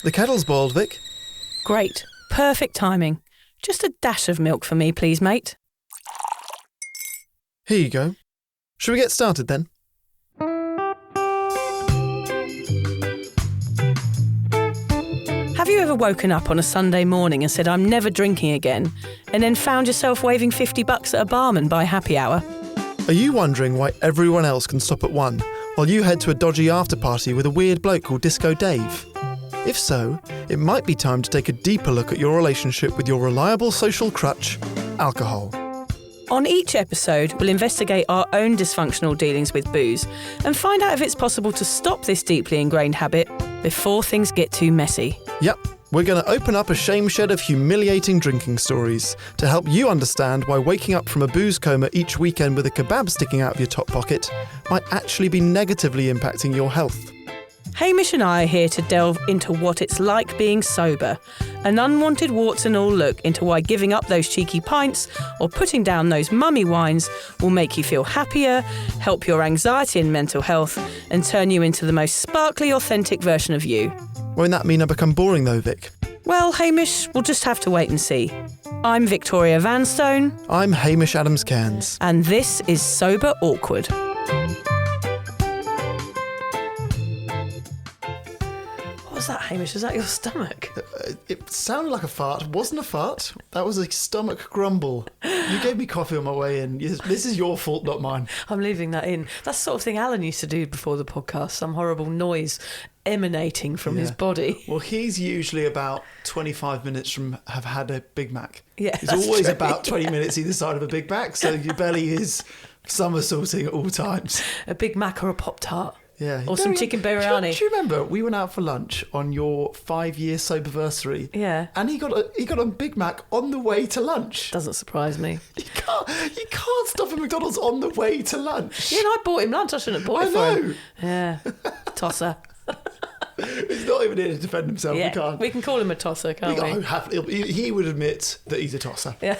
The kettle's boiled, Vic. Great. Perfect timing. Just a dash of milk for me, please, mate. Here you go. Shall we get started then? Have you ever woken up on a Sunday morning and said, I'm never drinking again, and then found yourself waving $50 at a barman by happy hour? Are you wondering why everyone else can stop at 1 while you head to a dodgy after-party with a weird bloke called Disco Dave? If so, it might be time to take a deeper look at your relationship with your reliable social crutch, alcohol. On each episode, we'll investigate our own dysfunctional dealings with booze and find out if it's possible to stop this deeply ingrained habit before things get too messy. Yep, we're going to open up a shame shed of humiliating drinking stories to help you understand why waking up from a booze coma each weekend with a kebab sticking out of your top pocket might actually be negatively impacting your health. Hamish and I are here to delve into what it's like being sober, an unwanted warts and all look into why giving up those cheeky pints or putting down those mummy wines will make you feel happier, help your anxiety and mental health, and turn you into the most sparkly, authentic version of you. Won't that mean I become boring though, Vic? Well, Hamish, we'll just have to wait and see. I'm Victoria Vanstone. I'm Hamish Adams-Cairns. And this is Sober Awkward. What was that, Hamish? Was that your stomach? It sounded like a fart. It wasn't a fart. That was a stomach grumble. You gave me coffee on my way in. This is your fault, not mine. I'm leaving that in. That's the sort of thing Alan used to do before the podcast. Some horrible noise emanating from his body. Well, he's usually about 25 minutes from have had a Big Mac. Yeah, he's always about 20 minutes either side of a Big Mac, so your belly is somersaulting at all times. A Big Mac or a Pop-Tart. Yeah. Or some chicken biryani. Do you remember we went out for lunch on your 5-year soberversary? Yeah. And he got a Big Mac on the way to lunch. Doesn't surprise me. You can't stop at McDonald's on the way to lunch. Yeah, and I bought him lunch. I shouldn't have bought it for him. Yeah. Tosser. He's not even here to defend himself. Yeah, we can call him a tosser, can't we? He would admit that he's a tosser. Yeah,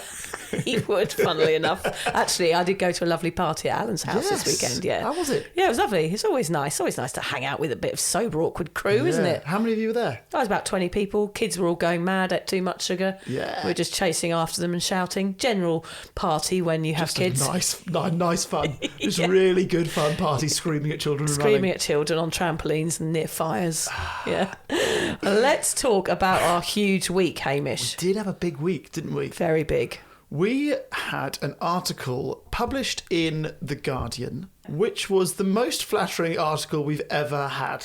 he would, funnily enough. Actually, I did go to a lovely party at Alan's house this weekend, yeah. How was it? Yeah, it was lovely. It's always nice. Always nice to hang out with a bit of sober, awkward crew, isn't it? How many of you were there? I was about 20 people. Kids were all going mad at too much sugar. Yeah. We were just chasing after them and shouting. General party when you have kids. Nice fun. Just really good fun party, screaming at children and running. Screaming at children on trampolines and near fires. Yeah. Let's talk about our huge week, Hamish. We did have a big week, didn't we? Very big. We had an article published in The Guardian, which was the most flattering article we've ever had.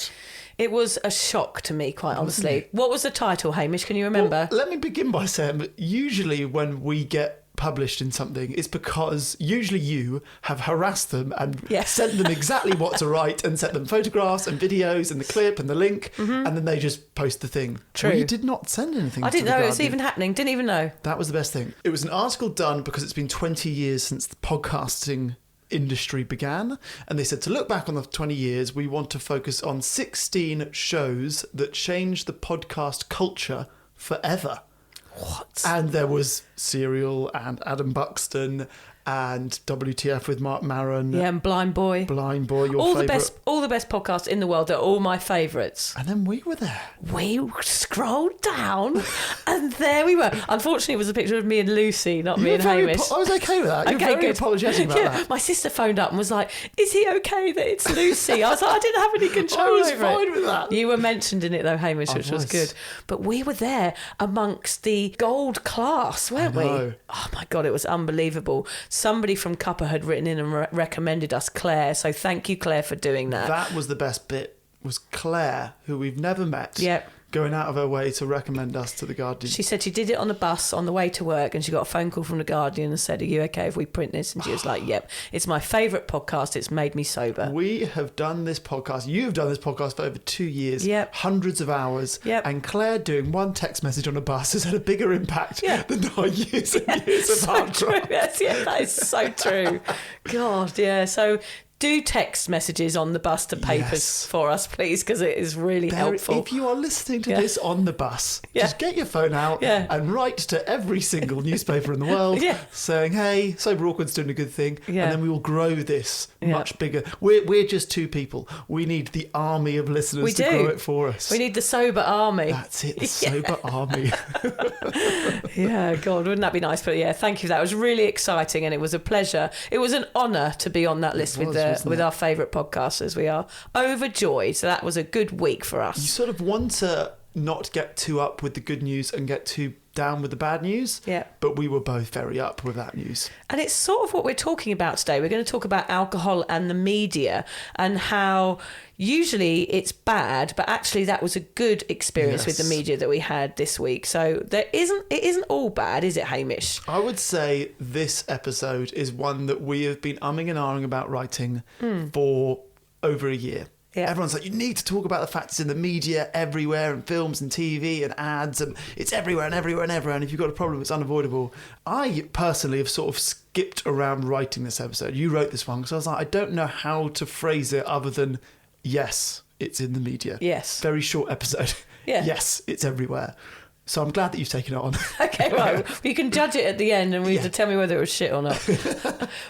It was a shock to me, quite honestly. What was the title, Hamish? Can you remember? Well, let me begin by saying that usually when we get published in something, it's because usually you have harassed them and sent them exactly what to write and sent them photographs and videos and the clip and the link, and then they just post the thing. True. Well, you did not send anything. I didn't know it was even happening. Didn't even know. That was the best thing. It was an article done because it's been 20 years since the podcasting industry began, and they said to look back on the 20 years, we want to focus on 16 shows that changed the podcast culture forever. What? And there was Serial and Adam Buxton and WTF with Mark Maron. Yeah, and Blind Boy. Blind Boy, your favourite. All the best podcasts in the world. They're all my favourites. And then we were there. We scrolled down and there we were. Unfortunately, it was a picture of me and Lucy, not me and Hamish. I was okay with that. You're very apologetic about that. My sister phoned up and was like, is he okay that it's Lucy? I was like, I didn't have any control over it. I was fine with that. You were mentioned in it though, Hamish, which was good. But we were there amongst the gold class, weren't we? Oh my God, it was unbelievable. Somebody from Cuppa had written in and recommended us Claire, so thank you, Claire, for doing that. That was the best bit, was Claire, who we've never met. Yep. going out of her way to recommend us to The Guardian. She said she did it on the bus on the way to work, and she got a phone call from The Guardian and said, "Are you okay if we print this?" And she was like, "Yep, it's my favourite podcast. It's made me sober." We have done this podcast. You've done this podcast for over 2 years. Yep. Hundreds of hours. Yep. And Claire doing one text message on a bus has had a bigger impact than our years and years of hard drive. Yes, yeah, that is so true. God, yeah. So Do text messages on the bus to papers for us, please, because it is really helpful. If you are listening to this on the bus, just get your phone out and write to every single newspaper in the world saying, hey, Sober Awkward's doing a good thing, and then we will grow this much bigger. We're just two people. We need the army of listeners to grow it for us. We need the sober army. That's it, the sober army. Yeah, God, wouldn't that be nice? But yeah, thank you for that. It was really exciting and it was a pleasure. It was an honour to be on that list with our favourite podcasters. We are overjoyed. So that was a good week for us. You sort of want to not get too up with the good news and get too down with the bad news. Yeah. But we were both very up with that news. And it's sort of what we're talking about today. We're going to talk about alcohol and the media and how usually it's bad, but actually that was a good experience with the media that we had this week. So it isn't all bad, is it, Hamish? I would say this episode is one that we have been umming and ahhing about writing for over a year. Yeah. Everyone's like, you need to talk about the fact it's in the media everywhere, and films and TV and ads, and it's everywhere and everywhere and everywhere, and if you've got a problem, it's unavoidable. I personally have sort of skipped around writing this episode. You wrote this one because I was like, I don't know how to phrase it other than, yes, it's in the media. Yes. Very short episode. Yeah. Yes, it's everywhere. So I'm glad that you've taken it on. Okay, right. Well, you can judge it at the end and you have to tell me whether it was shit or not.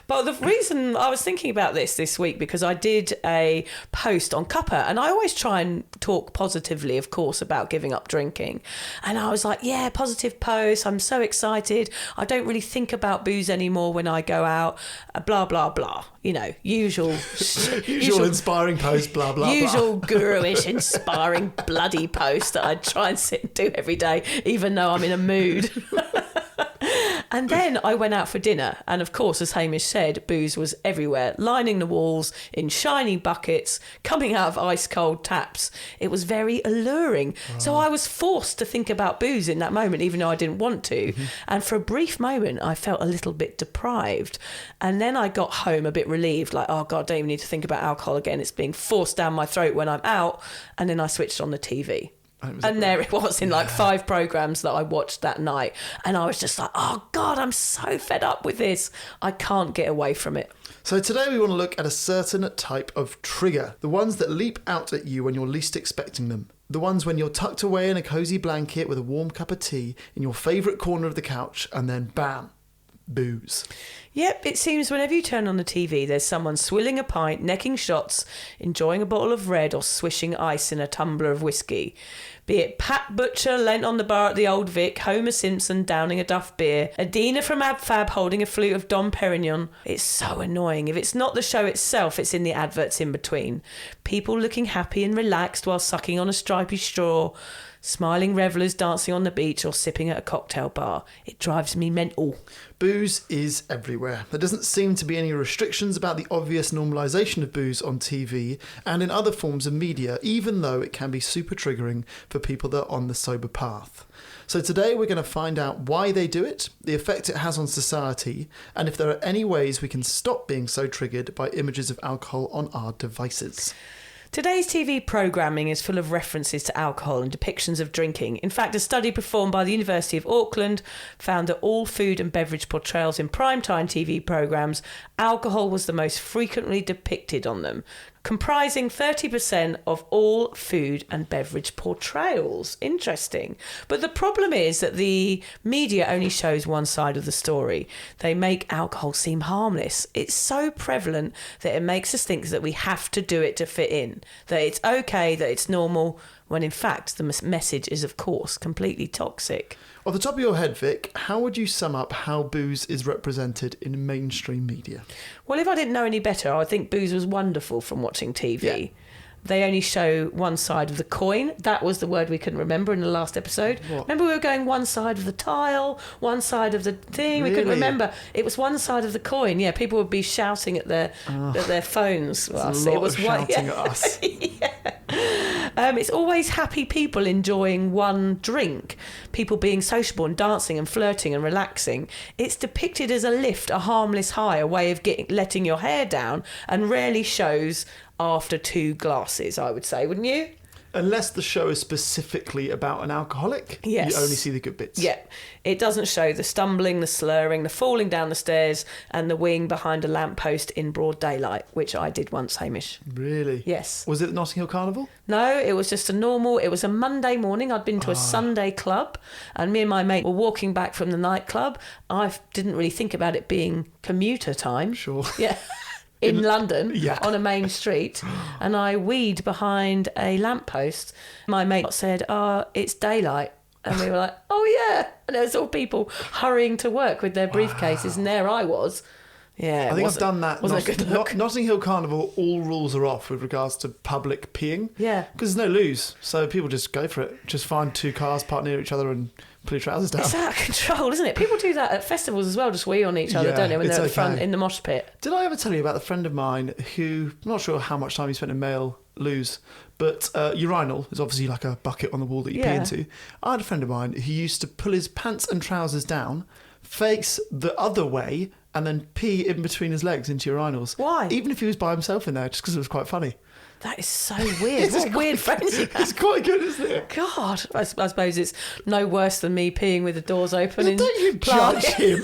But the reason I was thinking about this week, because I did a post on Cuppa, and I always try and talk positively, of course, about giving up drinking. And I was like, yeah, positive post. I'm so excited. I don't really think about booze anymore when I go out. Blah, blah, blah. You know, usual inspiring post, blah, blah, usual blah. Guru-ish inspiring bloody post that I try and sit and do every day, even though I'm in a mood. And then I went out for dinner, and of course, as Hamish said, booze was everywhere, lining the walls in shiny buckets, coming out of ice cold taps. It was very alluring. Oh. So I was forced to think about booze in that moment, even though I didn't want to. Mm-hmm. And for a brief moment, I felt a little bit deprived. And then I got home a bit relieved, like, oh God, I don't even need to think about alcohol again. It's being forced down my throat when I'm out. And then I switched on the TV. And there it was in like 5 programmes that I watched that night. And I was just like, oh God, I'm so fed up with this. I can't get away from it. So today we want to look at a certain type of trigger. The ones that leap out at you when you're least expecting them. The ones when you're tucked away in a cosy blanket with a warm cup of tea in your favourite corner of the couch, and then bam, booze. Yep, it seems whenever you turn on the TV, there's someone swilling a pint, necking shots, enjoying a bottle of red, or swishing ice in a tumbler of whisky. Be it Pat Butcher leant on the bar at the Old Vic, Homer Simpson downing a Duff Beer, Edina from Ab Fab holding a flute of Dom Perigean. It's so annoying. If it's not the show itself, it's in the adverts in between. People looking happy and relaxed while sucking on a stripy straw, smiling revellers dancing on the beach or sipping at a cocktail bar. It drives me mental. Booze is everywhere. There doesn't seem to be any restrictions about the obvious normalisation of booze on TV and in other forms of media, even though it can be super triggering for people that are on the sober path. So today we're going to find out why they do it, the effect it has on society, and if there are any ways we can stop being so triggered by images of alcohol on our devices. Today's TV programming is full of references to alcohol and depictions of drinking. In fact, a study performed by the University of Auckland found that all food and beverage portrayals in primetime TV programmes, alcohol was the most frequently depicted on them, comprising 30% of all food and beverage portrayals. Interesting. But the problem is that the media only shows one side of the story. They make alcohol seem harmless. It's so prevalent that it makes us think that we have to do it to fit in, that it's okay, that it's normal, when in fact the message is, of course, completely toxic. Off the top of your head, Vic, how would you sum up how booze is represented in mainstream media? Well, if I didn't know any better, I would think booze was wonderful from watching TV. Yeah. They only show one side of the coin. That was the word we couldn't remember in the last episode. What? Remember we were going one side of the tile, one side of the thing. Really? We couldn't remember. It was one side of the coin. Yeah, people would be shouting at their phones. It was shouting at us. Yeah. It's always happy people enjoying one drink, people being sociable and dancing and flirting and relaxing. It's depicted as a lift, a harmless high, a way of letting your hair down, and rarely shows after 2 glasses, I would say, wouldn't you? Unless the show is specifically about an alcoholic, Yes. you only see the good bits. Yeah, it doesn't show the stumbling, the slurring, the falling down the stairs, and the weeing behind a lamppost in broad daylight, which I did once, Hamish. Really? Yes. Was it the Notting Hill Carnival? No, it was just it was a Monday morning. I'd been to a Sunday club, and me and my mate were walking back from the nightclub. I didn't really think about it being commuter time. Sure. Yeah. In London, yeah. on a main street, and I weed behind a lamppost. My mate said, it's daylight. And we were like, oh yeah. And there was all people hurrying to work with their briefcases, and there I was. Yeah, I think I've done that. Wasn't a good look. Notting Hill Carnival, all rules are off with regards to public peeing. Yeah. Because there's no lose. So people just go for it. Just find two cars parked near each other and pull your trousers down. It's out of control, isn't it? People do that at festivals as well, just wee on each other, Yeah, don't they, when they're at the it's front okay. in the mosh pit. Did I ever tell you about the friend of mine who, I'm not sure how much time he spent in male loos, but urinal is obviously like a bucket on the wall that you pee Yeah. into. I had a friend of mine who used to pull his pants and trousers down, face the other way, and then pee in between his legs into urinals. Why? Even if he was by himself in there, just because it was quite funny. That is so weird. What weird friends you have. It's quite good, isn't it? God, I suppose it's no worse than me peeing with the doors open. Well, in don't you Plant. judge him.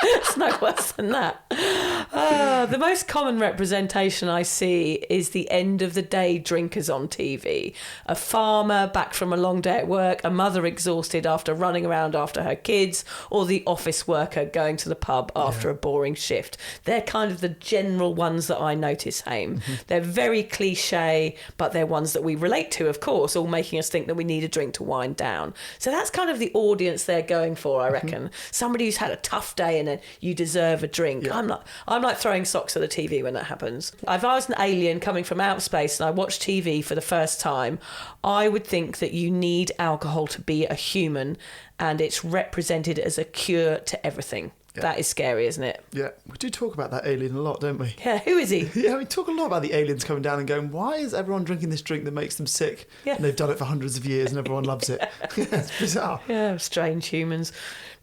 It's no worse than that. The most common representation I see is the end of the day drinkers on TV. A farmer back from a long day at work, a mother exhausted after running around after her kids, or the office worker going to the pub after a boring shift. They're kind of the general ones that I notice, Haim. They're very cliche, but they're ones that we relate to, of course, all making us think that we need a drink to wind down. So that's kind of the audience they're going for, I reckon. Somebody who's had a tough day and then you deserve a drink. Yeah. I'm like throwing socks at the TV when that happens. If I was an alien coming from outer space and I watched TV for the first time, I would think that you need alcohol to be a human, and it's represented as a cure to everything. Yeah. That is scary, isn't it? Yeah, we do talk about that alien a lot, don't we? Yeah, who is he? Yeah, we talk a lot about the aliens coming down and going, why is everyone drinking this drink that makes them sick? Yeah. And they've done it for hundreds of years and everyone loves it. It's bizarre. Yeah, strange humans.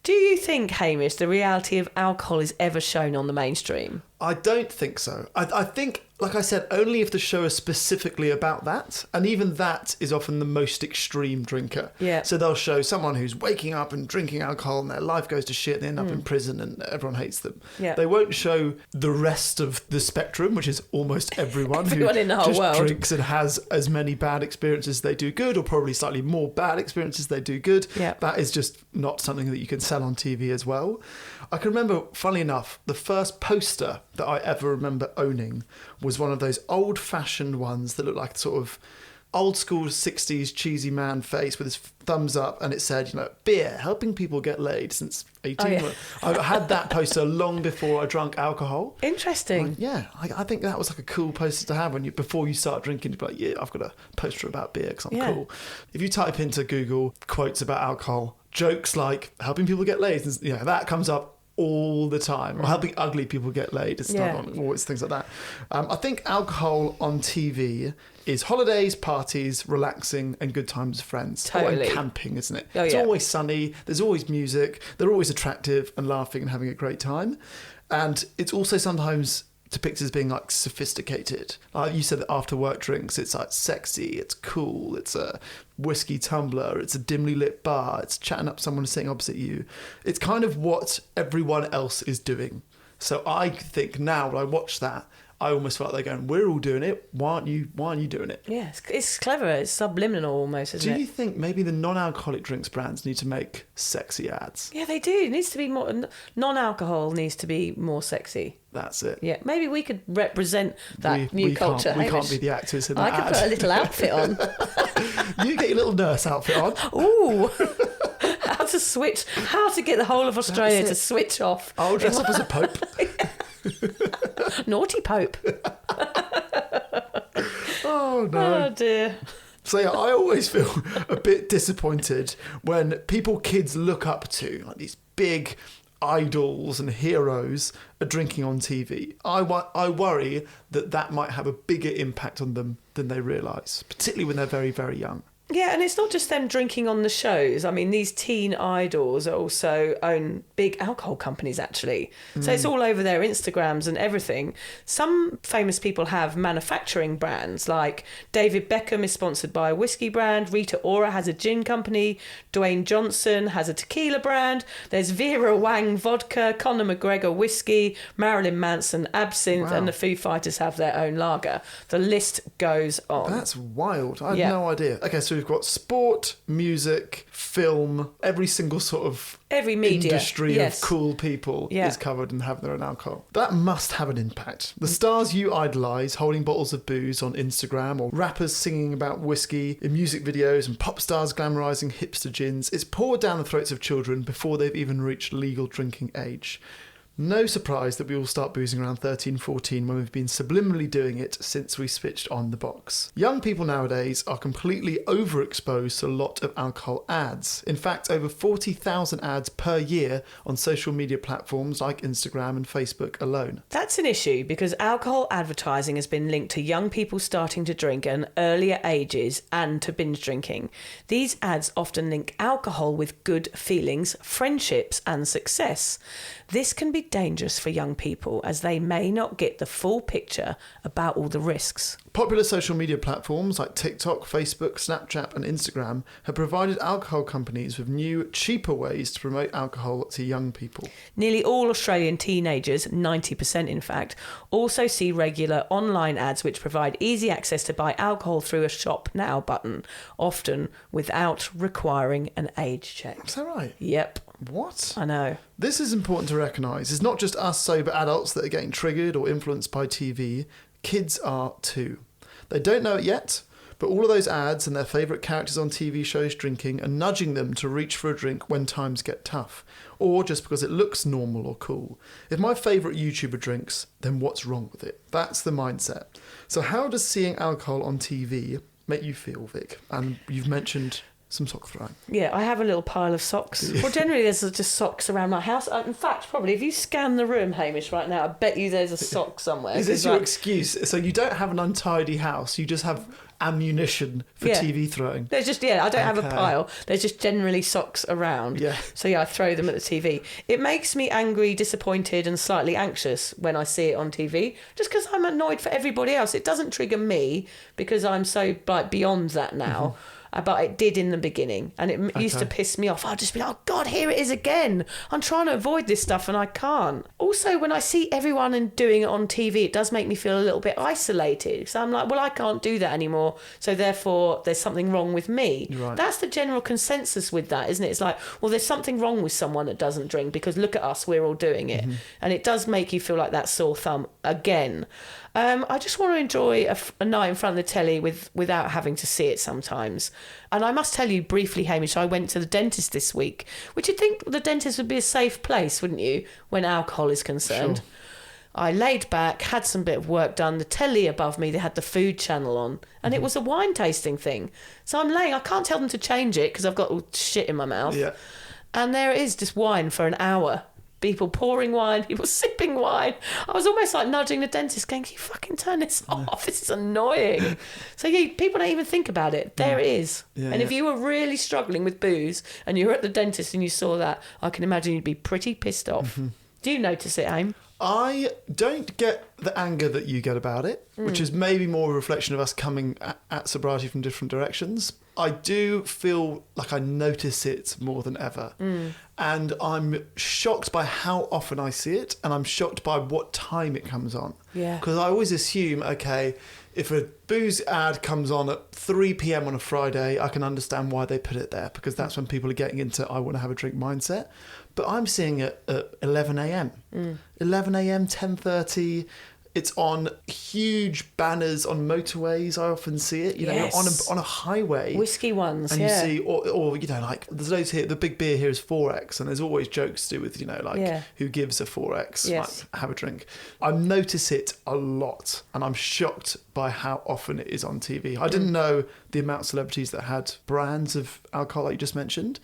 Do you think, Hamish, the reality of alcohol is ever shown on the mainstream? I don't think so. I think, like I said, only if the show is specifically about that. And even that is often the most extreme drinker. Yeah. So they'll show someone who's waking up and drinking alcohol and their life goes to shit. They end up in prison and everyone hates them. Yeah. They won't show the rest of the spectrum, which is almost everyone, Everyone who in the whole just world. drinks and has as many bad experiences as they do good, or probably slightly more bad experiences as they do good. Yeah. That is just not something that you can sell on TV as well. I can remember, funnily enough, the first poster that I ever remember owning was one of those old-fashioned ones that looked like sort of old school 60s cheesy man face with his thumbs up, and it said, beer, helping people get laid since 18. Oh, yeah. I had that poster long before I drank alcohol. Interesting. And yeah, I think that was like a cool poster to have before you start drinking. You'd be like, yeah, I've got a poster about beer because I'm Yeah. cool. If you type into Google quotes about alcohol, jokes like helping people get laid, that comes up all the time, or helping ugly people get laid. It's Yeah. not always things like that. I think alcohol on TV is holidays, parties, relaxing, and good times with friends. Totally. And camping, isn't it? Oh, It's yeah. always sunny. There's always music. They're always attractive and laughing and having a great time. And it's also sometimes depicted as being like sophisticated. Like you said, that after work drinks, it's like sexy, it's cool, it's a whiskey tumbler, it's a dimly lit bar, it's chatting up someone sitting opposite you. It's kind of what everyone else is doing. So I think now when I watch that, I almost felt like they're going, we're all doing it, why aren't you doing it? Yeah, it's clever. It's subliminal almost, isn't Do it? you think maybe the non-alcoholic drinks brands need to make sexy ads? Yeah, they do. It needs to be more... Non-alcohol needs to be more sexy. That's it. Yeah, maybe we could represent that We new culture. We can't Hamish. be the actors in I that could put a little outfit on. ad. You get your little nurse outfit on. Ooh. How to get the whole of Australia That's to it. switch off. I'll dress up as a pope. Naughty Pope. Oh, no. Oh, dear. So yeah, I always feel a bit disappointed when kids look up to, like these big idols and heroes, are drinking on TV. I worry that might have a bigger impact on them than they realise, particularly when they're very, very young. Yeah, and it's not just them drinking on the shows. I mean, these teen idols also own big alcohol companies, actually. So it's all over their Instagrams and everything. Some famous people have manufacturing brands, like David Beckham is sponsored by a whiskey brand, Rita Ora has a gin company, Dwayne Johnson has a tequila brand, there's Vera Wang vodka, Conor McGregor whiskey, Marilyn Manson absinthe, and the Foo Fighters have their own lager. The list goes on. That's wild. I had no idea. Okay, so we've got sport, music, film, every single sort of every media industry of cool people is covered and have their own alcohol. That must have an impact. The stars you idolise holding bottles of booze on Instagram, or rappers singing about whiskey in music videos, and pop stars glamorising hipster gins, it's poured down the throats of children before they've even reached legal drinking age. No surprise that we all start boozing around 13, 14 when we've been subliminally doing it since we switched on the box. Young people nowadays are completely overexposed to a lot of alcohol ads. In fact, over 40,000 ads per year on social media platforms like Instagram and Facebook alone. That's an issue because alcohol advertising has been linked to young people starting to drink at earlier ages and to binge drinking. These ads often link alcohol with good feelings, friendships and success. This can be dangerous for young people as they may not get the full picture about all the risks. Popular social media platforms like TikTok, Facebook, Snapchat and Instagram have provided alcohol companies with new, cheaper ways to promote alcohol to young people. Nearly all Australian teenagers, 90% in fact, also see regular online ads which provide easy access to buy alcohol through a Shop Now button, often without requiring an age check. Is that right? Yep. What? I know. This is important to recognise. It's not just us sober adults that are getting triggered or influenced by TV. Kids are too. They don't know it yet, but all of those ads and their favourite characters on TV shows drinking are nudging them to reach for a drink when times get tough, or just because it looks normal or cool. If my favourite YouTuber drinks, then what's wrong with it? That's the mindset. So how does seeing alcohol on TV make you feel, Vic? And you've mentioned some sock throwing. Yeah, I have a little pile of socks. Well, generally there's just socks around my house. In fact, probably if you scan the room, Hamish, right now, I bet you there's a sock somewhere. Is this your excuse? So you don't have an untidy house, you just have ammunition for TV throwing? There's just, I don't have a pile. There's just generally socks around. Yeah. So I throw them at the TV. It makes me angry, disappointed and slightly anxious when I see it on TV, just because I'm annoyed for everybody else. It doesn't trigger me because I'm so beyond that now. But it did in the beginning, and it used to piss me off. I'd just be like, oh God, here it is again. I'm trying to avoid this stuff and I can't. Also, when I see everyone doing it on TV, it does make me feel a little bit isolated. So I'm like, well, I can't do that anymore. So therefore, there's something wrong with me. Right. That's the general consensus with that, isn't it? It's like, well, there's something wrong with someone that doesn't drink because look at us, we're all doing it. And it does make you feel like that sore thumb again. I just want to enjoy a night in front of the telly without having to see it sometimes. And I must tell you briefly, Hamish, I went to the dentist this week, which you'd think the dentist would be a safe place, wouldn't you, when alcohol is concerned? Sure. I laid back, had some bit of work done. The telly above me, they had the food channel on, and it was a wine tasting thing. So I'm laying, I can't tell them to change it because I've got all shit in my mouth. Yeah. And there it is, just wine for an hour. People pouring wine, people sipping wine. I was almost like nudging the dentist going, can you fucking turn this off? This is annoying. So people don't even think about it. There it is. Yeah, and if you were really struggling with booze and you were at the dentist and you saw that, I can imagine you'd be pretty pissed off. Do you notice it, Aim? I don't get the anger that you get about it, which is maybe more a reflection of us coming at sobriety from different directions. I do feel like I notice it more than ever. And I'm shocked by how often I see it, and I'm shocked by what time it comes on. Yeah. Because I always assume, okay, if a booze ad comes on at 3 p.m. on a Friday, I can understand why they put it there, because that's when people are getting into I want to have a drink mindset. But I'm seeing it at 11 a.m. 11 a.m, 10:30. It's on huge banners on motorways. I often see it, you know, on a highway. Whiskey ones, and you see, or you know, like there's those here. The big beer here is 4X, and there's always jokes to do with, you know, like who gives a 4X? Yes. Like, have a drink. I notice it a lot, and I'm shocked by how often it is on TV. I didn't know the amount of celebrities that had brands of alcohol like you just mentioned.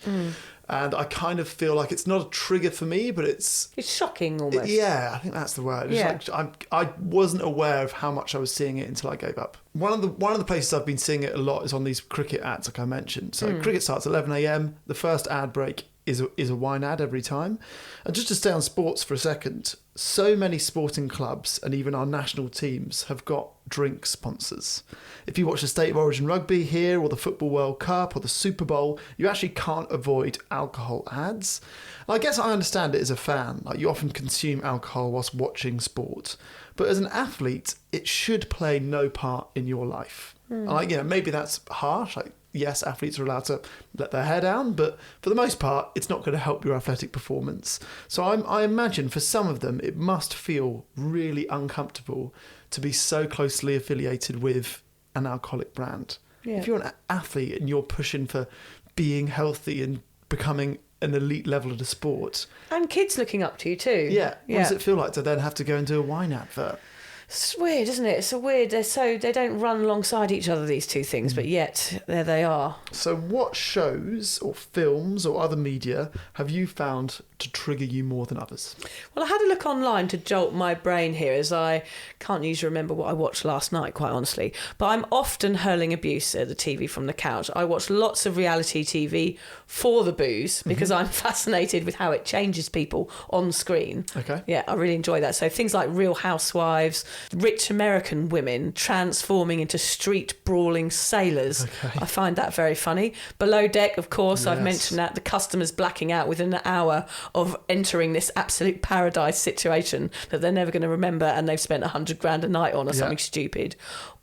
And I kind of feel like it's not a trigger for me, but it's shocking almost. Yeah, I think that's the word. It's like I wasn't aware of how much I was seeing it until I gave up. One of the places I've been seeing it a lot is on these cricket ads, like I mentioned. So cricket starts at 11 a.m. The first ad break is a wine ad every time. And just to stay on sports for a second, so many sporting clubs and even our national teams have got drink sponsors. If you watch the State of Origin Rugby here, or the Football World Cup, or the Super Bowl, you actually can't avoid alcohol ads. And I guess I understand it as a fan. Like, you often consume alcohol whilst watching sport. But as an athlete, it should play no part in your life. Like, maybe that's harsh. Like, yes, athletes are allowed to let their hair down, but for the most part, it's not going to help your athletic performance. So I imagine for some of them, it must feel really uncomfortable to be so closely affiliated with an alcoholic brand. Yeah. If you're an athlete and you're pushing for being healthy and becoming an elite level of the sport. And kids looking up to you too. Yeah. What does it feel like to then have to go and do a wine advert? It's weird, isn't it? It's so weird. They don't run alongside each other, these two things, but yet there they are. So what shows or films or other media have you found to trigger you more than others? Well, I had a look online to jolt my brain here, as I can't usually remember what I watched last night, quite honestly. But I'm often hurling abuse at the TV from the couch. I watch lots of reality TV for the booze because I'm fascinated with how it changes people on screen. Okay. Yeah, I really enjoy that. So things like Real Housewives, rich American women transforming into street brawling sailors. Okay. I find that very funny. Below Deck, of course, yes. I've mentioned that, the customers blacking out within an hour of entering this absolute paradise situation that they're never going to remember, and they've spent $100,000 a night on or something stupid.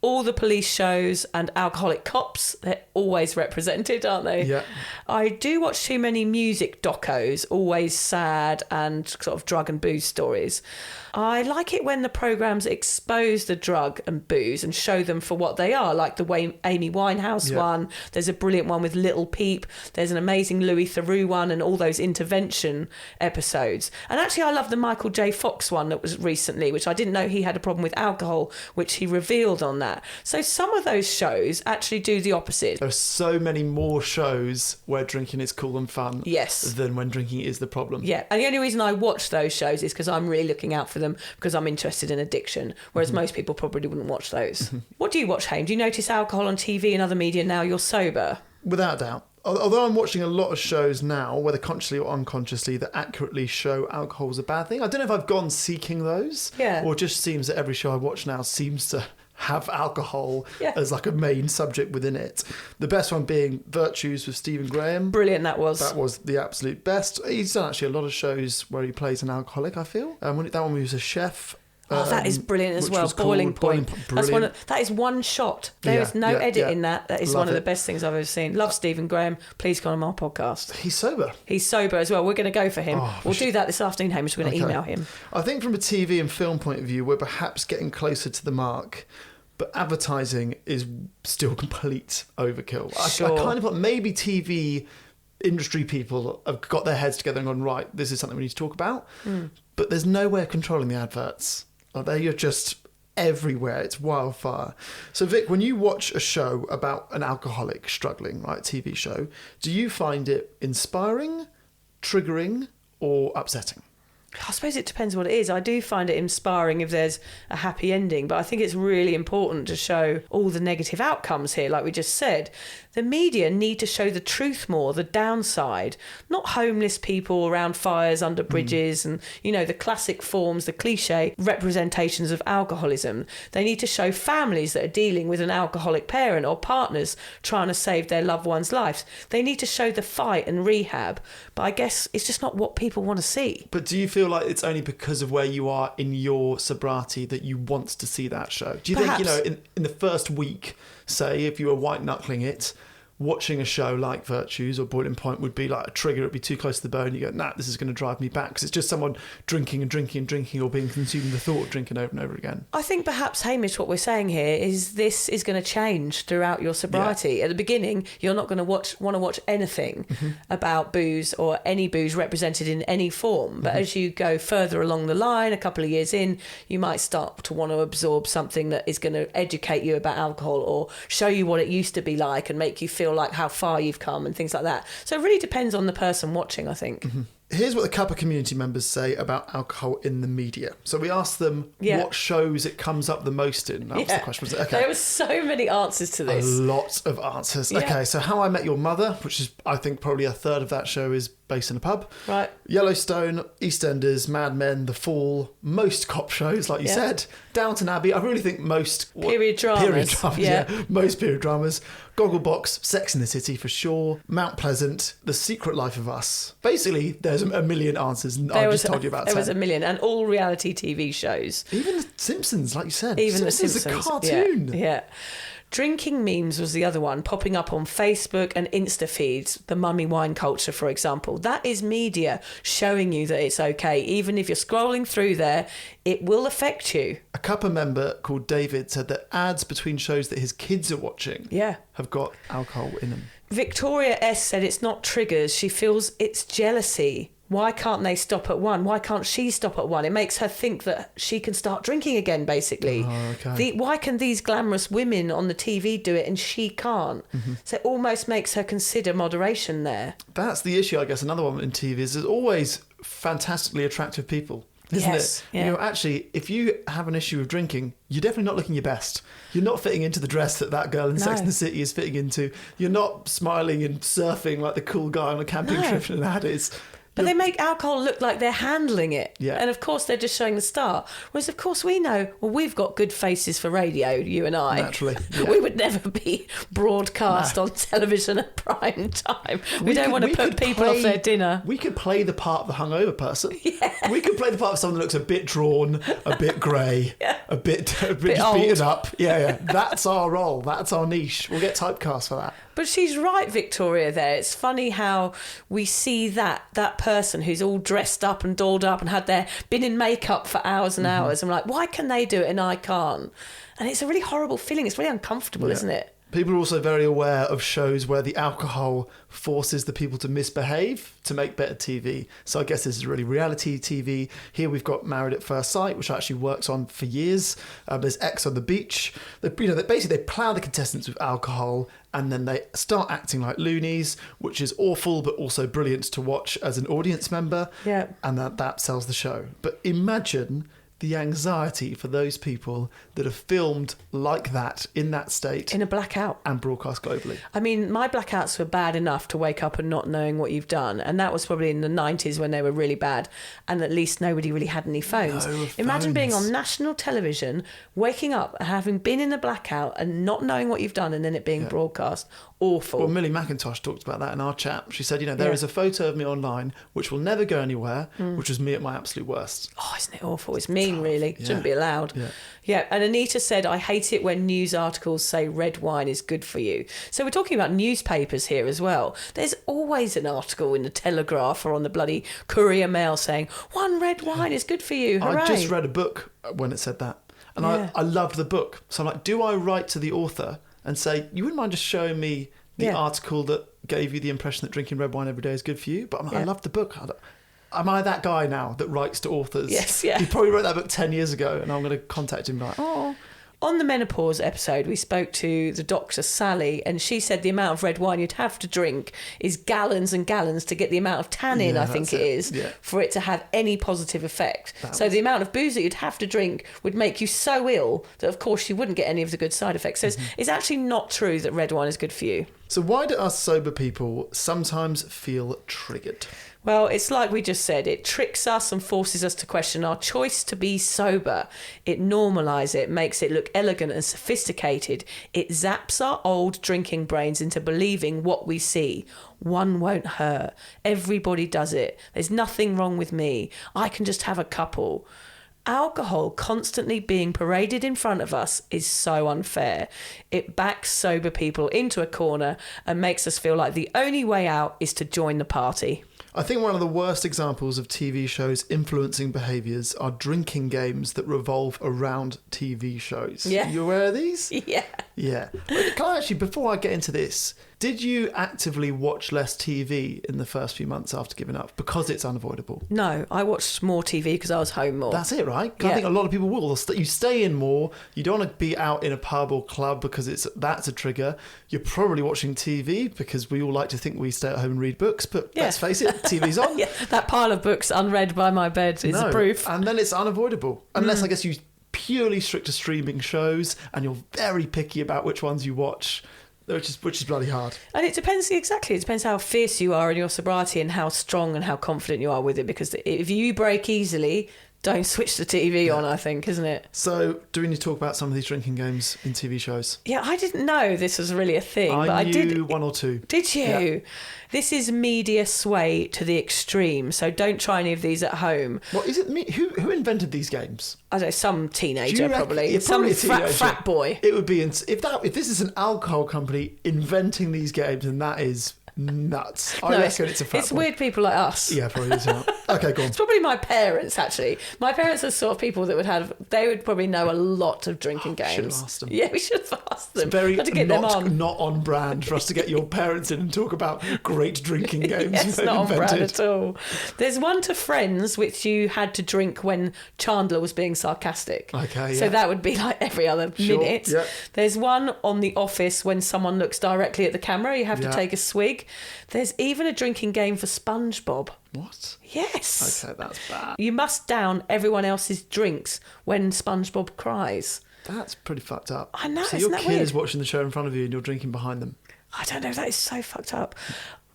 All the police shows and alcoholic cops, they're always represented, aren't they? Yeah. I do watch too many music docos, always sad and sort of drug and booze stories. I like it when the programmes expose the drug and booze and show them for what they are, like the way Amy Winehouse one. There's a brilliant one with Little Peep. There's an amazing Louis Theroux one, and all those intervention episodes. And actually, I love the Michael J. Fox one that was recently, which I didn't know he had a problem with alcohol, which he revealed on that. So some of those shows actually do the opposite. There are so many more shows where drinking is cool and fun than when drinking is the problem. Yeah, and the only reason I watch those shows is because I'm really looking out for them, because I'm interested in addiction, whereas most people probably wouldn't watch those. What do you watch, Haim? Do you notice alcohol on TV and other media now you're sober? Without doubt. Although I'm watching a lot of shows now, whether consciously or unconsciously, that accurately show alcohol is a bad thing. I don't know if I've gone seeking those, or it just seems that every show I watch now seems to have alcohol as like a main subject within it. The best one being Virtues with Stephen Graham. Brilliant, that was. That was the absolute best. He's done actually a lot of shows where he plays an alcoholic, I feel. That one he was a chef. That is brilliant as well. Boiling Point. That is one shot. There is no edit in that. That is one of the best things I've ever seen. Love Stephen Graham. Please come on my podcast. He's sober. He's sober as well. We're going to go for him. We'll do that this afternoon, Hamish. We're going to email him. I think from a TV and film point of view, we're perhaps getting closer to the mark. But advertising is still complete overkill. Sure. I kind of thought maybe TV industry people have got their heads together and gone, right, this is something we need to talk about. But there's no way of controlling the adverts. They're just everywhere. It's wildfire. So Vic, when you watch a show about an alcoholic struggling, right, TV show, do you find it inspiring, triggering, or upsetting? I suppose it depends what it is. I do find it inspiring if there's a happy ending, but I think it's really important to show all the negative outcomes here, like we just said. The media need to show the truth more, the downside, not homeless people around fires under bridges and, the classic forms, the cliche representations of alcoholism. They need to show families that are dealing with an alcoholic parent or partners trying to save their loved one's lives. They need to show the fight and rehab, but I guess it's just not what people want to see. But do you feel like it's only because of where you are in your sobriety that you want to see that show? Do you Perhaps. think, in the first week, say, if you were white-knuckling it, watching a show like Virtues or Boiling Point would be like a trigger, it'd be too close to the bone, you go, nah, this is going to drive me back, because it's just someone drinking and drinking and drinking, or being consumed in the thought of drinking over and over again. I think perhaps, Hamish, what we're saying here is this is going to change throughout your sobriety. Yeah. At the beginning, you're not going to want to watch anything about booze or any booze represented in any form. But as you go further along the line, a couple of years in, you might start to want to absorb something that is going to educate you about alcohol or show you what it used to be like and make you feel feel like how far you've come and things like that. So it really depends on the person watching, I think. Mm-hmm. Here's what the Cuppa community members say about alcohol in the media. So we asked them what shows it comes up the most in. That was the question. Was it? Okay. There were so many answers to this. A lot of answers. Yeah. Okay, so How I Met Your Mother, which is, I think, probably a third of that show is based in a pub. Right. Yellowstone, EastEnders, Mad Men, The Fall, most cop shows, like you said. Downton Abbey, I really think most... Period dramas. Most period dramas. Gogglebox, Sex and the City for sure. Mount Pleasant, The Secret Life of Us. Basically, there's a million answers, and I just told you about 10. There was a million, and all reality TV shows. Even The Simpsons, like you said. Even The Simpsons Simpsons. is a cartoon. Yeah. Drinking memes was the other one, popping up on Facebook and Insta feeds, the mummy wine culture, for example. That is media showing you that it's okay. Even if you're scrolling through there, it will affect you. A Cuppa member called David said that ads between shows that his kids are watching have got alcohol in them. Victoria S said it's not triggers. She feels it's jealousy. Why can't they stop at one? Why can't she stop at one? It makes her think that she can start drinking again, basically. Oh, okay. Why can these glamorous women on the TV do it and she can't? Mm-hmm. So it almost makes her consider moderation there. That's the issue, I guess. Another one in TV is there's always fantastically attractive people, isn't it? Yeah. You know, actually, if you have an issue with drinking, you're definitely not looking your best. You're not fitting into the dress that girl in Sex and the City is fitting into. You're not smiling and surfing like the cool guy on a camping trip in an ad is. But they make alcohol look like they're handling it. Yeah. And of course, they're just showing the start. Whereas, of course, we know, well, we've got good faces for radio, you and I. Naturally. Yeah. We would never be broadcast on television at prime time. We don't want to put people off their dinner. We could play the part of the hungover person. Yeah. We could play the part of someone that looks a bit drawn, a bit grey, a bit just beaten up. Yeah. That's our role. That's our niche. We'll get typecast for that. But she's right, Victoria, there. It's funny how we see that person who's all dressed up and dolled up and been in makeup for hours and hours. I'm like, why can they do it and I can't? And it's a really horrible feeling. It's really uncomfortable, isn't it? People are also very aware of shows where the alcohol forces the people to misbehave to make better TV. So I guess this is really reality TV. Here we've got Married at First Sight, which actually works on for years. There's X on the Beach. They plough the contestants with alcohol and then they start acting like loonies, which is awful but also brilliant to watch as an audience member. Yeah. And that sells the show. But imagine the anxiety for those people that are filmed like that in that state. In a blackout. And broadcast globally. I mean, my blackouts were bad enough to wake up and not knowing what you've done. And that was probably in the 90s when they were really bad. And at least nobody really had any phones. Imagine being on national television, waking up and having been in a blackout and not knowing what you've done and then it being broadcast. Awful. Well, Millie McIntosh talked about that in our chat. She said, there is a photo of me online which will never go anywhere, which was me at my absolute worst. Oh, isn't it awful? It's mean, really. Yeah. Shouldn't be allowed. Yeah. And Anita said, I hate it when news articles say red wine is good for you. So we're talking about newspapers here as well. There's always an article in the Telegraph or on the bloody Courier Mail saying, one red wine is good for you. Hooray. I just read a book when it said that. And I loved the book. So I'm like, do I write to the author and say, you wouldn't mind just showing me the article that gave you the impression that drinking red wine every day is good for you? But I'm like, I love the book. Am I that guy now that writes to authors? Yes, yeah. He probably wrote that book 10 years ago and I'm going to contact him like, oh. On the menopause episode, we spoke to the doctor, Sally, and she said the amount of red wine you'd have to drink is gallons and gallons to get the amount of tannin, I think it is, for it to have any positive effect. The amount of booze that you'd have to drink would make you so ill that, of course, you wouldn't get any of the good side effects. So it's actually not true that red wine is good for you. So why do us sober people sometimes feel triggered? Well, it's like we just said, it tricks us and forces us to question our choice to be sober. It normalises it, makes it look elegant and sophisticated. It zaps our old drinking brains into believing what we see. One won't hurt. Everybody does it. There's nothing wrong with me. I can just have a couple. Alcohol constantly being paraded in front of us is so unfair. It backs sober people into a corner and makes us feel like the only way out is to join the party. I think one of the worst examples of TV shows influencing behaviours are drinking games that revolve around TV shows. Yeah. You aware of these? Yeah. Yeah. Can I actually, before I get into this, Did you actively watch less TV in the first few months after giving up because it's unavoidable? No, I watched more TV because I was home more. That's it, right? I think a lot of people will. You stay in more. You don't want to be out in a pub or club because that's a trigger. You're probably watching TV because we all like to think we stay at home and read books, but let's face it, TV's on. That pile of books unread by my bed is proof. And then it's unavoidable. Unless, I guess, you purely strict to streaming shows and you're very picky about which ones you watch, which is bloody hard. And it depends how fierce you are in your sobriety and how strong and how confident you are with it, because if you break easily, don't switch the TV on, I think, isn't it? So, do we need to talk about some of these drinking games in TV shows? Yeah, I didn't know this was really a thing. I knew one or two. Did you? Yeah. This is media sway to the extreme, so don't try any of these at home. What is it? Who invented these games? I don't know, some teenager probably. Some frat boy. It would be if this is an alcohol company inventing these games, and that is nuts. I reckon it's a frat It's boy. Weird people like us. Yeah, probably is. Okay, go on. It's probably my parents, actually. My parents are the sort of people that they would probably know a lot of drinking games. Should have asked them. Yeah, we should have asked them. It's very to get them on. not on brand for us to get your parents in and talk about great drinking games. It's not on brand at all. There's one to Friends, which you had to drink when Chandler was being sarcastic. Okay, So that would be like every other minute. Yeah. There's one on The Office when someone looks directly at the camera, you have to take a swig. There's even a drinking game for SpongeBob. What? Yes. Okay, that's bad. You must down everyone else's drinks when SpongeBob cries. That's pretty fucked up. I know, so isn't your that kid weird? is watching the show in front of you and you're drinking behind them. I don't know, that is so fucked up.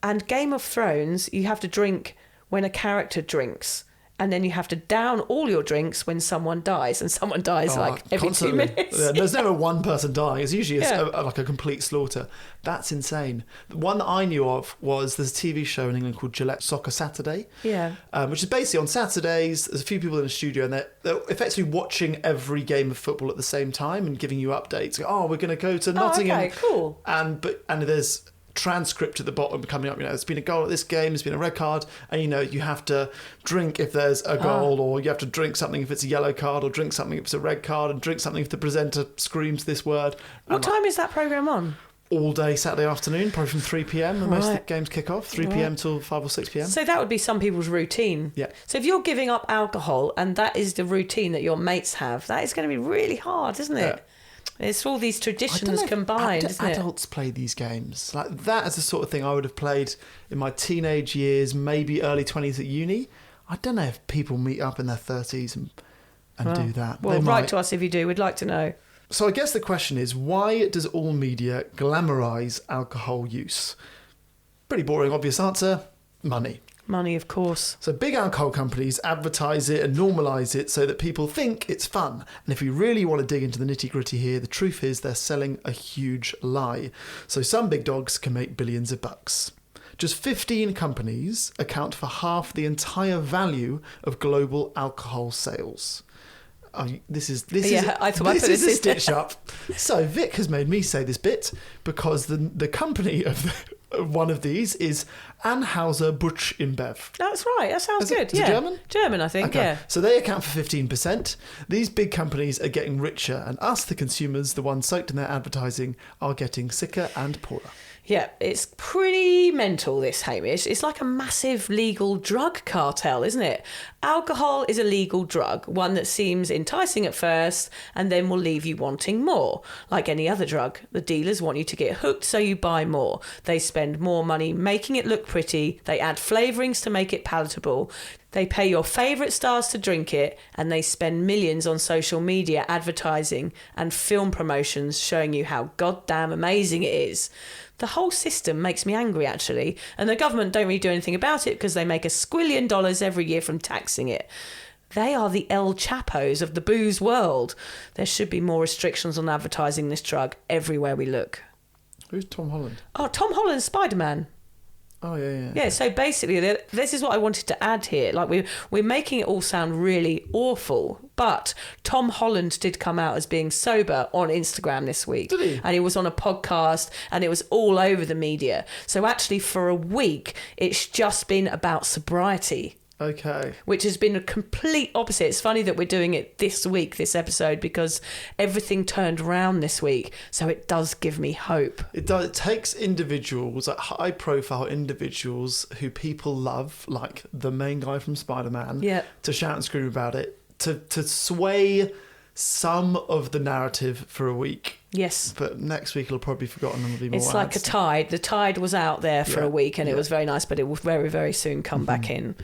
And Game of Thrones, you have to drink when a character drinks. And then you have to down all your drinks when someone dies. And someone dies every constantly. 2 minutes. Yeah, there's never one person dying. It's usually like a complete slaughter. That's insane. The one that I knew of was there's a TV show in England called Gillette Soccer Saturday. Yeah. Which is basically on Saturdays, there's a few people in the studio and they're effectively watching every game of football at the same time and giving you updates. Oh, we're going to go to Nottingham. Okay, cool. And there's transcript at the bottom coming up, there's been a goal at this game, there's been a red card, and you have to drink if there's a goal, or you have to drink something if it's a yellow card, or drink something if it's a red card, and drink something if the presenter screams this word. What time is that programme on? All day Saturday afternoon, probably from 3 p.m. and most of the games kick off 3 p.m. till 5 or 6 p.m. So that would be some people's routine. Yeah. So if you're giving up alcohol and that is the routine that your mates have, that is going to be really hard, isn't it? Yeah. It's all these traditions combined, isn't it? Adults play these games. Like that is the sort of thing I would have played in my teenage years, maybe early 20s at uni. I don't know if people meet up in their 30s and do that. Well, write to us if you do. We'd like to know. So I guess the question is, why does all media glamorise alcohol use? Pretty boring, obvious answer. Money. Money, of course. So big alcohol companies advertise it and normalise it so that people think it's fun. And if you really want to dig into the nitty-gritty here, the truth is they're selling a huge lie. So some big dogs can make billions of bucks. Just 15 companies account for half the entire value of global alcohol sales. This is a stitch up. So Vic has made me say this bit because the company of one of these is Anheuser-Busch InBev. That's right. That sounds good. Is it German? German, I think. Okay. Yeah. So they account for 15%. These big companies are getting richer, and us, the consumers, the ones soaked in their advertising, are getting sicker and poorer. Yeah, it's pretty mental, this, Hamish. It's like a massive legal drug cartel, isn't it? Alcohol is a legal drug, one that seems enticing at first and then will leave you wanting more. Like any other drug, the dealers want you to get hooked so you buy more. They spend more money making it look pretty, they add flavourings to make it palatable, they pay your favourite stars to drink it, and they spend millions on social media advertising and film promotions showing you how goddamn amazing it is. The whole system makes me angry, actually, and the government don't really do anything about it because they make $1 squillion every year from taxing it. They are the El Chapos of the booze world. There should be more restrictions on advertising this drug everywhere we look. Who's Tom Holland? Oh, Tom Holland's Spider-Man. Oh, yeah. Yeah, so basically, this is what I wanted to add here. Like, we're making it all sound really awful, but Tom Holland did come out as being sober on Instagram this week. Did he? And he was on a podcast, and it was all over the media. So actually, for a week, it's just been about sobriety. Okay. Which has been a complete opposite. It's funny that we're doing it this week, this episode, because everything turned around this week. So it does give me hope. It does. It takes individuals, like high-profile individuals who people love, like the main guy from Spider-Man, to shout and scream about it, to sway some of the narrative for a week. Yes. But next week it'll probably be forgotten and there'll be more It's ads. like a tide. The tide was out there for a week and it was very nice, but it will very, very soon come back in.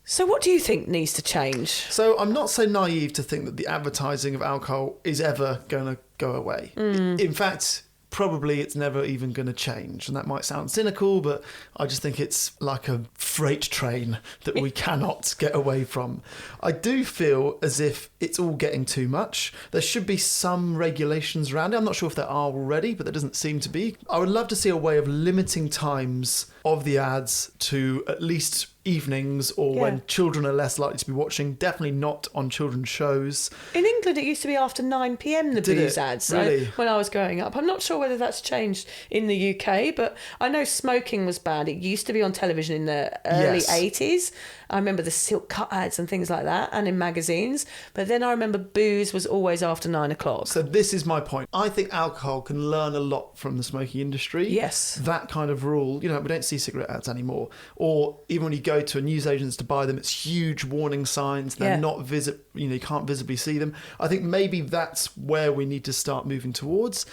So what do you think needs to change? So I'm not so naive to think that the advertising of alcohol is ever going to go away. In fact, probably it's never even going to change. And that might sound cynical, but I just think it's like a freight train that we cannot get away from. I do feel as if it's all getting too much. There should be some regulations around it. I'm not sure if there are already, but there doesn't seem to be. I would love to see a way of limiting times of the ads to at least evenings or when children are less likely to be watching. Definitely not on children's shows. In England, it used to be after 9 p.m, the booze ads. Really? When I was growing up. I'm not sure whether that's changed in the UK, but I know smoking was banned. It used to be on television in the early 80s. I remember the silk cut ads and things like that, and in magazines. But then I remember booze was always after 9 o'clock. So this is my point. I think alcohol can learn a lot from the smoking industry. Yes. That kind of rule, we don't see cigarette ads anymore. Or even when you go to a newsagents to buy them, it's huge warning signs. They're not you can't visibly see them. I think maybe that's where we need to start moving towards.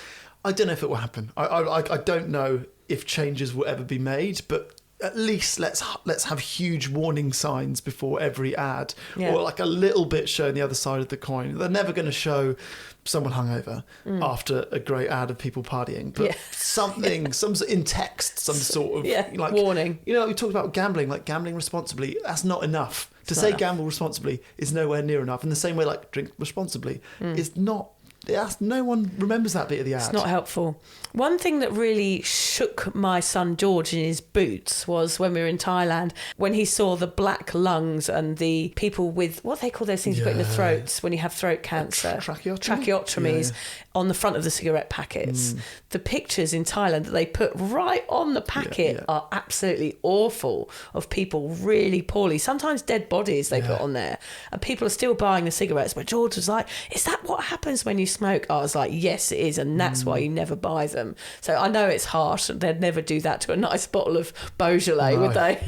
I don't know if it will happen. I don't know if changes will ever be made, but at least let's have huge warning signs before every ad, or like a little bit showing the other side of the coin. They're never going to show someone hungover after a great ad of people partying, but something, some in text, some sort of like warning. We talked about gambling, like gambling responsibly. That's not enough. To say gamble responsibly is nowhere near enough. In the same way, like drink responsibly is not. No one remembers that bit of the ad. It's not helpful. One thing that really shook my son George in his boots was when we were in Thailand, when he saw the black lungs and the people with, what they call those things you put in the throats when you have throat cancer? Tracheotomies on the front of the cigarette packets. The pictures in Thailand that they put right on the packet are absolutely awful, of people really poorly, sometimes dead bodies they put on there. And people are still buying the cigarettes. But George was like, is that what happens when you smoke? I was like, yes, it is. And that's why you never buy them. So I know it's harsh. They'd never do that to a nice bottle of Beaujolais, would they?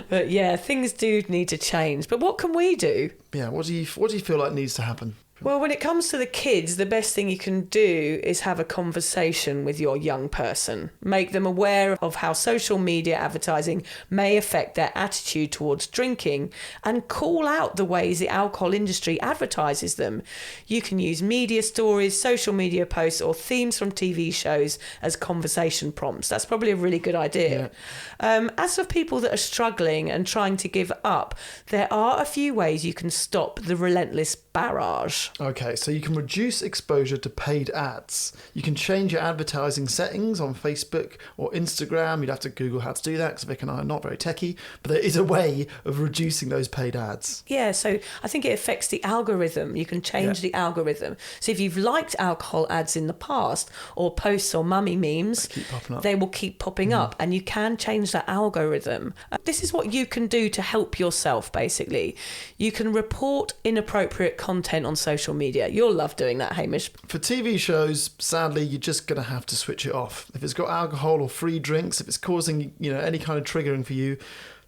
But yeah, things do need to change. But what can we do? Yeah, what do you feel like needs to happen? Well, when it comes to the kids, the best thing you can do is have a conversation with your young person. Make them aware of how social media advertising may affect their attitude towards drinking, and call out the ways the alcohol industry advertises them. You can use media stories, social media posts, or themes from TV shows as conversation prompts. That's probably a really good idea. As for people that are struggling and trying to give up, there are a few ways you can stop the relentless barrage. Okay, so you can reduce exposure to paid ads. You can change your advertising settings on Facebook or Instagram. You'd have to Google how to do that because Vic and I are not very techie, but there is a way of reducing those paid ads. Yeah, so I think it affects the algorithm. You can change the algorithm. So if you've liked alcohol ads in the past, or posts or mummy memes, they will keep popping up, and you can change that algorithm. This is what you can do to help yourself, basically. You can report inappropriate content on social media. You'll love doing that, Hamish. For TV shows, sadly, you're just going to have to switch it off. If it's got alcohol or free drinks, if it's causing, any kind of triggering for you,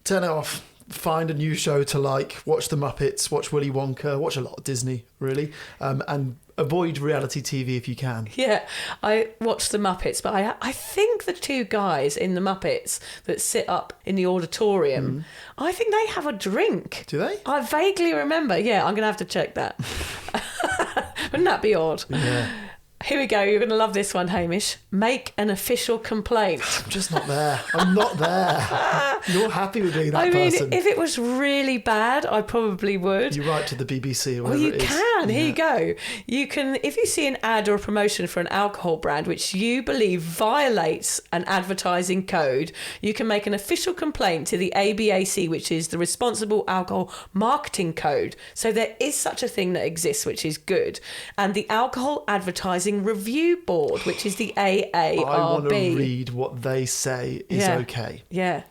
turn it off. Find a new show to like. Watch The Muppets, watch Willy Wonka, watch a lot of Disney, really, and avoid reality TV if you can. Yeah, I watched The Muppets, but I think the two guys in The Muppets that sit up in the auditorium, I think they have a drink. Do they? I vaguely remember. Yeah, I'm going to have to check that. Wouldn't that be odd? Yeah. Here we go. You're going to love this one, Hamish. Make an official complaint. I'm just not there. I'm not there. You're happy with being that person. I mean, if it was really bad, I probably would. You write to the BBC or whatever it is. Well, you can. Here you go. You can, if you see an ad or a promotion for an alcohol brand which you believe violates an advertising code, you can make an official complaint to the ABAC, which is the Responsible Alcohol Marketing Code. So there is such a thing that exists, which is good. And the Alcohol Advertising Review Board, which is the AARB. I want to read what they say is okay. Yeah.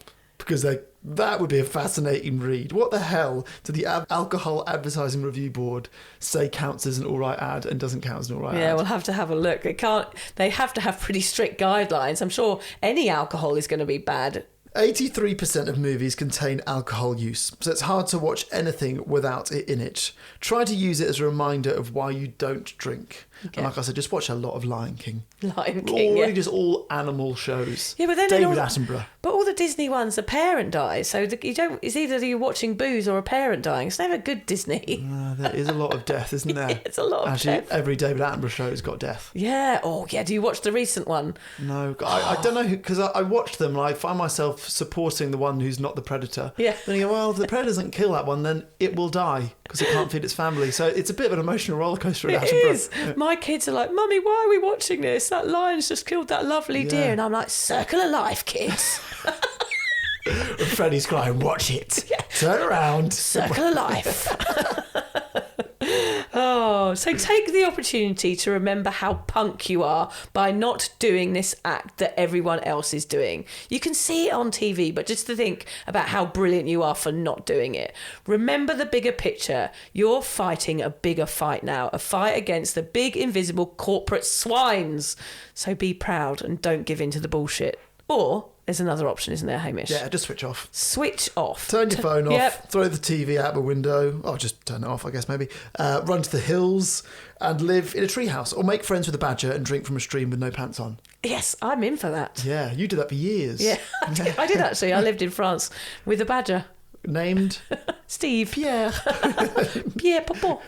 because that would be a fascinating read. What the hell did the Alcohol Advertising Review Board say counts as an all right ad and doesn't count as an all right ad? Yeah, we'll have to have a look. They have to have pretty strict guidelines. I'm sure any alcohol is going to be bad. 83% of movies contain alcohol use, so it's hard to watch anything without it in it. Try to use it as a reminder of why you don't drink. Okay. And like I said, just watch a lot of Lion King. Lion King, Already just all animal shows. Yeah, but then David Attenborough. But all the Disney ones, the parent dies, so it's either you're watching booze or a parent dying. It's never good Disney. There is a lot of death, isn't there? It's a lot of Actually, death. every David Attenborough show has got death. Yeah. Oh, yeah. Do you watch the recent one? No, I don't know, because I watch them and I find myself supporting the one who's not the predator. Yeah. And you go, well, if the predator doesn't kill that one, then it will die because it can't feed its family. So it's a bit of an emotional rollercoaster. It is. Yeah. My kids are like, Mummy, why are we watching this? That lion's just killed that lovely deer. And I'm like, circle of life, kids. Freddie's crying, watch it. Yeah. Turn around. Circle of life. Oh, so take the opportunity to remember how punk you are by not doing this act that everyone else is doing. You can see it on TV, but just to think about how brilliant you are for not doing it. Remember the bigger picture. You're fighting a bigger fight now, a fight against the big invisible corporate swines. So be proud and don't give in to the bullshit. Or there's another option, isn't there, Hamish? Yeah, just switch off. Switch off. Turn your phone off. Yep. Throw the TV out the window. Oh, just turn it off, I guess, maybe. Run to the hills and live in a treehouse. Or make friends with a badger and drink from a stream with no pants on. Yes, I'm in for that. Yeah, you did that for years. Yeah, I did actually. I lived in France with a badger. Named? Steve. Pierre. Pierre Popo.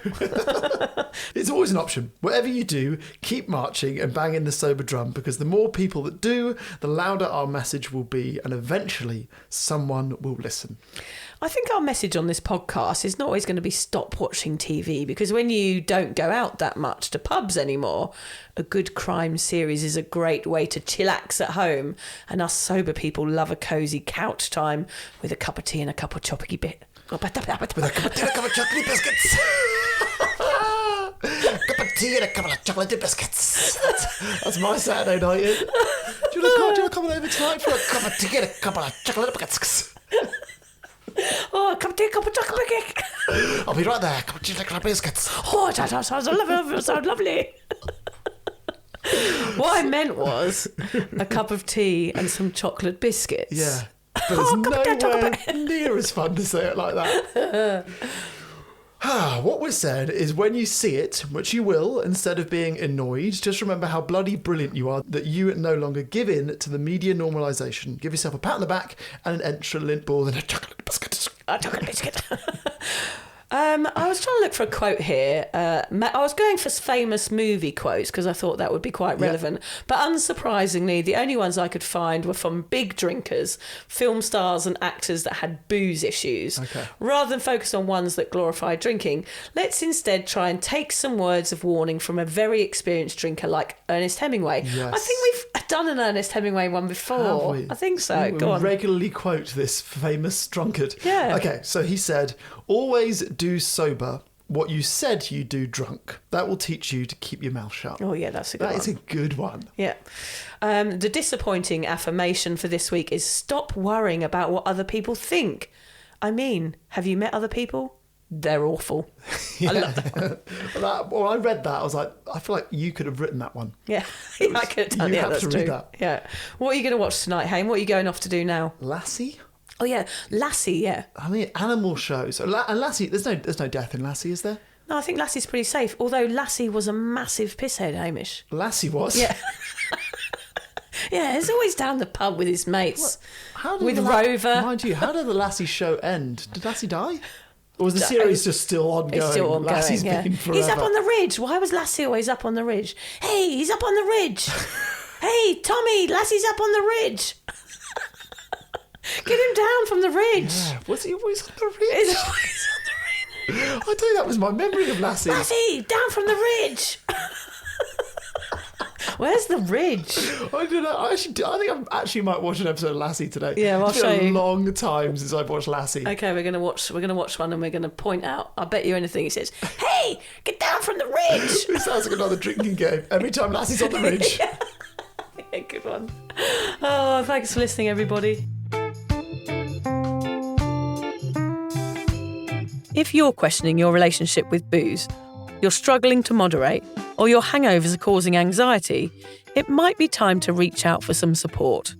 It's always an option. Whatever you do, keep marching and banging the sober drum, because the more people that do, the louder our message will be, and eventually someone will listen. I think our message on this podcast is not always going to be stop watching TV, because when you don't go out that much to pubs anymore, a good crime series is a great way to chillax at home, and us sober people love a cosy couch time with a cup of tea and a cup of choppy bit. With a cup of tea and a cup of chocolate biscuits. Cup of tea and a couple of chocolate biscuits. That's my Saturday night. Do you want to come over tonight for a cup of tea and a couple of chocolate biscuits? Oh, a cup of tea, a cup of chocolate biscuit. I'll be right there. Cup of tea and a couple of biscuits. Oh, that sounds lovely. What I meant was a cup of tea and some chocolate biscuits. Yeah. But it's nowhere near as fun to say it like that. What was said is, when you see it, which you will, instead of being annoyed, just remember how bloody brilliant you are, that you no longer give in to the media normalisation. Give yourself a pat on the back and an extra lint ball and a chocolate biscuit. A chocolate biscuit. I was trying to look for a quote here. I was going for famous movie quotes because I thought that would be quite relevant. Yeah. But unsurprisingly, the only ones I could find were from big drinkers, film stars and actors that had booze issues. Okay. Rather than focus on ones that glorify drinking, let's instead try and take some words of warning from a very experienced drinker like Ernest Hemingway. Yes. I think we've done an Ernest Hemingway one before. Have we? I think so. Go on. Regularly quote this famous drunkard. Yeah. Okay, so he said, always do sober what you said you do drunk. That will teach you to keep your mouth shut. Oh, yeah, that's a good one. That is a good one. Yeah. The disappointing affirmation for this week is stop worrying about what other people think. I mean, have you met other people? They're awful. Yeah. I love that. Well, I read that. I was like, I feel like you could have written that one. Yeah, I could have done. You Yeah, have that's to true. read that. Yeah. What are you going to watch tonight, Hayne? What are you going off to do now? Lassie? Oh, yeah. Lassie, yeah. I mean, animal shows. And Lassie, there's no death in Lassie, is there? No, I think Lassie's pretty safe. Although Lassie was a massive pisshead, Hamish. Lassie was? Yeah. Yeah, he's always down the pub with his mates. With Rover. Mind you, how did the Lassie show end? Did Lassie die? Or was the series just still ongoing? It's still ongoing, Lassie's been forever. He's up on the ridge. Why was Lassie always up on the ridge? Hey, he's up on the ridge. Hey, Tommy, Lassie's up on the ridge. Get him down from the ridge. Yeah. Was he always on the ridge? He's always on the ridge. I think that was my memory of Lassie. Lassie, down from the ridge. Where's the ridge? I don't know. I think I actually might watch an episode of Lassie today. Yeah, well, it's I'll show been you. a long time since I've watched Lassie. Okay, we're gonna watch one, and we're gonna point out. I bet you anything. He says, "Hey, get down from the ridge." It sounds like another drinking game. Every time Lassie's on the ridge. Yeah, good one. Oh, thanks for listening, everybody. If you're questioning your relationship with booze, you're struggling to moderate, or your hangovers are causing anxiety, it might be time to reach out for some support.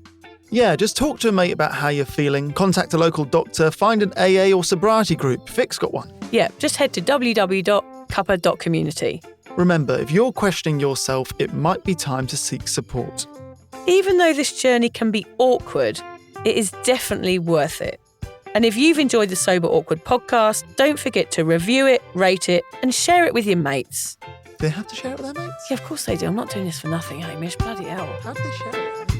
Yeah, just talk to a mate about how you're feeling, contact a local doctor, find an AA or sobriety group. Vic's got one. Yeah, just head to www.cuppa.community. Remember, if you're questioning yourself, it might be time to seek support. Even though this journey can be awkward, it is definitely worth it. And if you've enjoyed the Sober Awkward podcast, don't forget to review it, rate it, and share it with your mates. Do they have to share it with their mates? Yeah, of course they do. I'm not doing this for nothing, Hamish. Bloody hell. How do they share it?